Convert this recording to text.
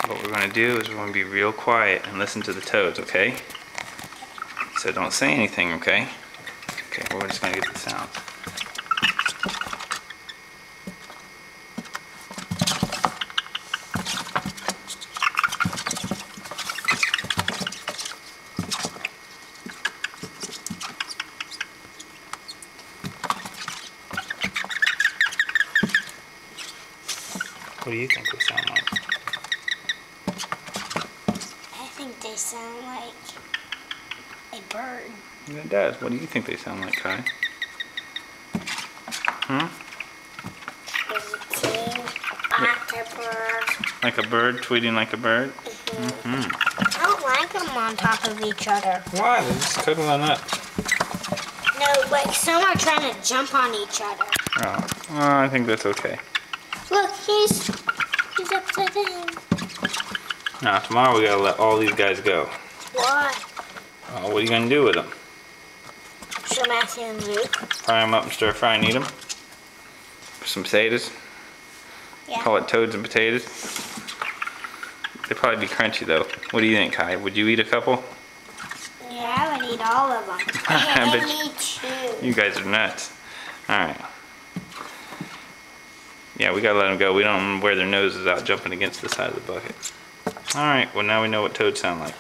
what we're going to do is we're going to be real quiet and listen to the toads, okay? So don't say anything, okay? Okay, we're just going to get the sounds. What do you think they sound like? I think they sound like a bird. It does. What do you think they sound like, Kai? Hmm? Like a bird. Like a bird, tweeting like a bird? I don't like them on top of each other. Why? They're just cuddling up. No, like some are trying to jump on each other. Oh, well, I think that's okay. Look, he's upside down. Now, tomorrow we gotta let all these guys go. Why? What are you gonna do with them? Show Matthew and Luke. Fry them up and stir fry and eat them? Some potatoes? Yeah. Call it toads and potatoes? They'd probably be crunchy though. What do you think, Kai? Would you eat a couple? Yeah, I would eat all of them. I need two. You guys are nuts. Alright. Yeah, we gotta let them go. We don't wear their noses out jumping against the side of the bucket. Alright, well now we know what toads sound like.